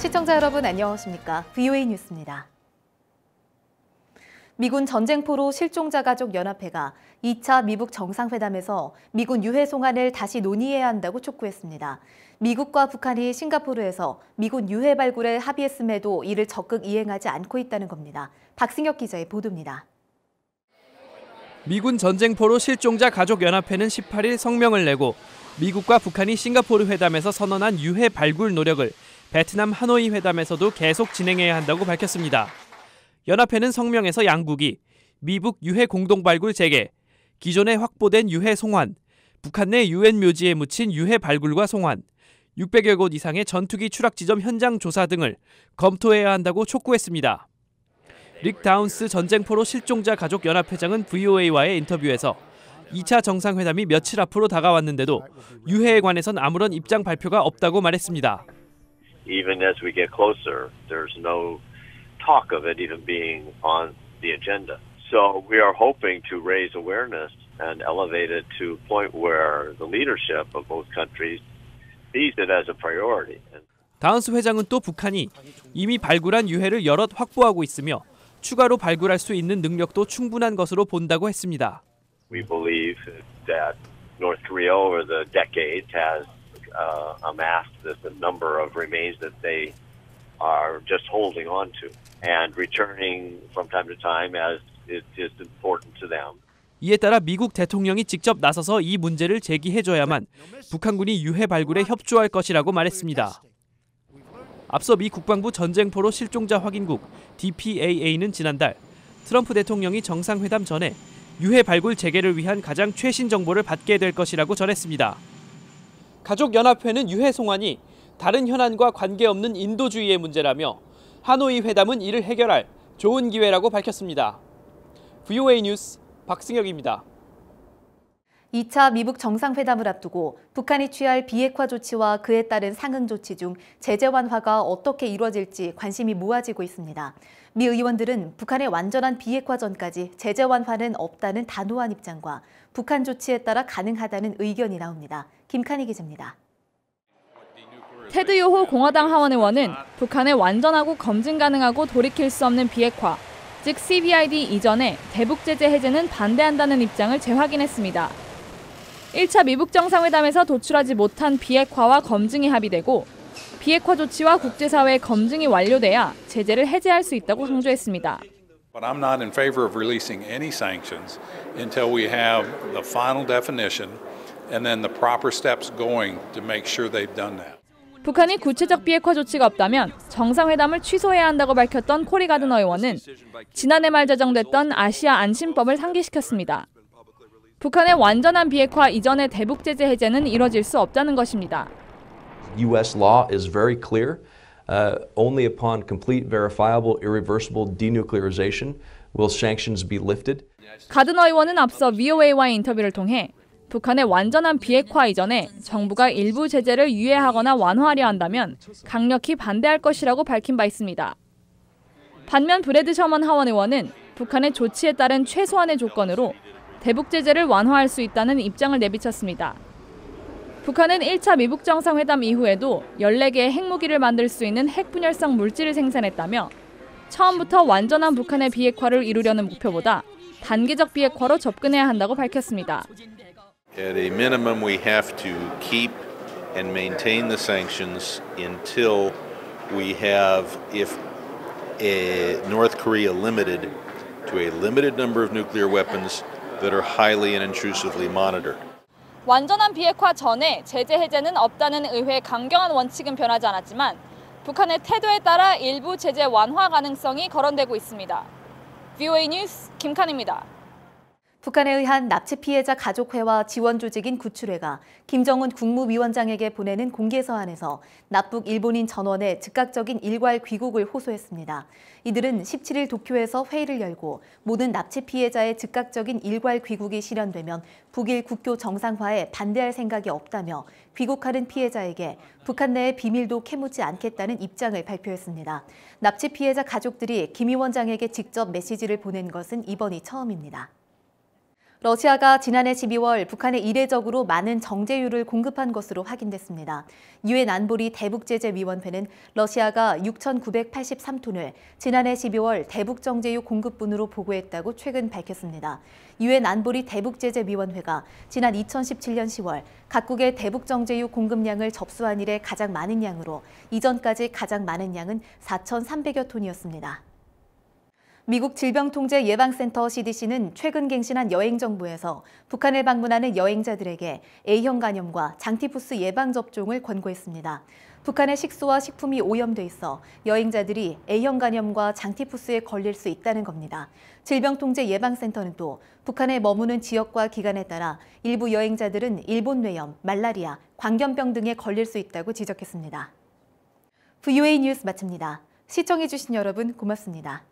시청자 여러분 안녕하십니까? VOA 뉴스입니다. 미군 전쟁포로 실종자 가족 연합회가 2차 미북 정상회담에서 미군 유해 송환을 다시 논의해야 한다고 촉구했습니다. 미국과 북한이 싱가포르에서 미군 유해 발굴에 합의했음에도 이를 적극 이행하지 않고 있다는 겁니다. 박승혁 기자의 보도입니다. 미군 전쟁포로 실종자 가족 연합회는 18일 성명을 내고 미국과 북한이 싱가포르 회담에서 선언한 유해 발굴 노력을 베트남 하노이 회담에서도 계속 진행해야 한다고 밝혔습니다. 연합회는 성명에서 양국이 미북 유해 공동 발굴 재개, 기존에 확보된 유해 송환, 북한 내 유엔 묘지에 묻힌 유해 발굴과 송환, 600여 곳 이상의 전투기 추락 지점 현장 조사 등을 검토해야 한다고 촉구했습니다. 릭 다운스 전쟁포로 실종자 가족 연합회장은 VOA와의 인터뷰에서 2차 정상회담이 며칠 앞으로 다가왔는데도 유해에 관해선 아무런 입장 발표가 없다고 말했습니다. Even as we get closer, there's no talk of it even being on the agenda. So we are hoping to raise awareness and elevate it to a point where the leadership of both countries sees it as a priority. 다운스 회장은 또 북한이 이미 발굴한 유해를 여럿 확보하고 있으며 추가로 발굴할 수 있는 능력도 충분한 것으로 본다고 했습니다. We believe that North Korea over the decades has amassed this number of remains that they are just holding on to and returning from time to time as it is important to them. 이에 따라 미국 대통령이 직접 나서서 이 문제를 제기해줘야만 북한군이 유해 발굴에 협조할 것이라고 말했습니다. 앞서 미 국방부 전쟁포로 실종자 확인국 DPAA는 지난달 트럼프 대통령이 정상회담 전에 유해 발굴 재개를 위한 가장 최신 정보를 받게 될 것이라고 전했습니다. 가족연합회는 유해 송환이 다른 현안과 관계없는 인도주의의 문제라며 하노이 회담은 이를 해결할 좋은 기회라고 밝혔습니다. VOA 뉴스 박승혁입니다. 2차 미북 정상회담을 앞두고 북한이 취할 비핵화 조치와 그에 따른 상응 조치 중 제재 완화가 어떻게 이루어질지 관심이 모아지고 있습니다. 미 의원들은 북한의 완전한 비핵화 전까지 제재 완화는 없다는 단호한 입장과 북한 조치에 따라 가능하다는 의견이 나옵니다. 김칸희 기자입니다. 테드 요호 공화당 하원 의원은 북한의 완전하고 검증 가능하고 돌이킬 수 없는 비핵화, 즉 CBID 이전에 대북 제재 해제는 반대한다는 입장을 재확인했습니다. 1차 미북 정상회담에서 도출하지 못한 비핵화와 검증이 합의되고 비핵화 조치와 국제사회의 검증이 완료돼야 제재를 해제할 수 있다고 강조했습니다. But I'm not in favor of releasing any sanctions until we have the final definition and then the proper steps going to make sure they've done that. 북한이 구체적 비핵화 조치가 없다면 정상회담을 취소해야 한다고 밝혔던 코리 가드너 의원은 지난해 말 제정됐던 아시아 안심법을 상기시켰습니다. 북한의 완전한 비핵화 이전의 대북 제재 해제는 이뤄질 수 없다는 것입니다. U.S. law is very clear. Only upon complete, verifiable, irreversible denuclearization will sanctions be lifted. 가드너 의원은 앞서 VOA와의 인터뷰를 통해 북한의 완전한 비핵화 이전에 정부가 일부 제재를 유예하거나 완화하려 한다면 강력히 반대할 것이라고 밝힌 바 있습니다. 반면 브래드 셔먼 하원 의원은 북한의 조치에 따른 최소한의 조건으로 대북 제재를 완화할 수 있다는 입장을 내비쳤습니다. 북한은 1차 미북 정상회담 이후에도 14개의 핵무기를 만들 수 있는 핵분열성 물질을 생산했다며 처음부터 완전한 북한의 비핵화를 이루려는 목표보다 단계적 비핵화로 접근해야 한다고 밝혔습니다. At a minimum, we have to keep and maintain the sanctions until we have, if North Korea limited to a limited number of nuclear weapons that are highly and intrusively monitored. 완전한 비핵화 전에 제재 해제는 없다는 의회의 강경한 원칙은 변하지 않았지만 북한의 태도에 따라 일부 제재 완화 가능성이 거론되고 있습니다. VOA 뉴스 김칸입니다. 북한에 의한 납치 피해자 가족회와 지원 조직인 구출회가 김정은 국무위원장에게 보내는 공개 서한에서 납북 일본인 전원의 즉각적인 일괄 귀국을 호소했습니다. 이들은 17일 도쿄에서 회의를 열고 모든 납치 피해자의 즉각적인 일괄 귀국이 실현되면 북일 국교 정상화에 반대할 생각이 없다며 귀국하는 피해자에게 북한 내의 비밀도 캐묻지 않겠다는 입장을 발표했습니다. 납치 피해자 가족들이 김 위원장에게 직접 메시지를 보낸 것은 이번이 처음입니다. 러시아가 지난해 12월 북한에 이례적으로 많은 정제유를 공급한 것으로 확인됐습니다. 유엔 안보리 대북제재위원회는 러시아가 6,983톤을 지난해 12월 대북정제유 공급분으로 보고했다고 최근 밝혔습니다. 유엔 안보리 대북제재위원회가 지난 2017년 10월 각국의 대북정제유 공급량을 접수한 이래 가장 많은 양으로 이전까지 가장 많은 양은 4,300여 톤이었습니다. 미국 질병통제예방센터 CDC는 최근 갱신한 여행정보에서 북한을 방문하는 여행자들에게 A형 간염과 장티푸스 예방접종을 권고했습니다. 북한의 식수와 식품이 오염돼 있어 여행자들이 A형 간염과 장티푸스에 걸릴 수 있다는 겁니다. 질병통제예방센터는 또 북한에 머무는 지역과 기간에 따라 일부 여행자들은 일본 뇌염, 말라리아, 광견병 등에 걸릴 수 있다고 지적했습니다. VOA 뉴스 마칩니다. 시청해주신 여러분 고맙습니다.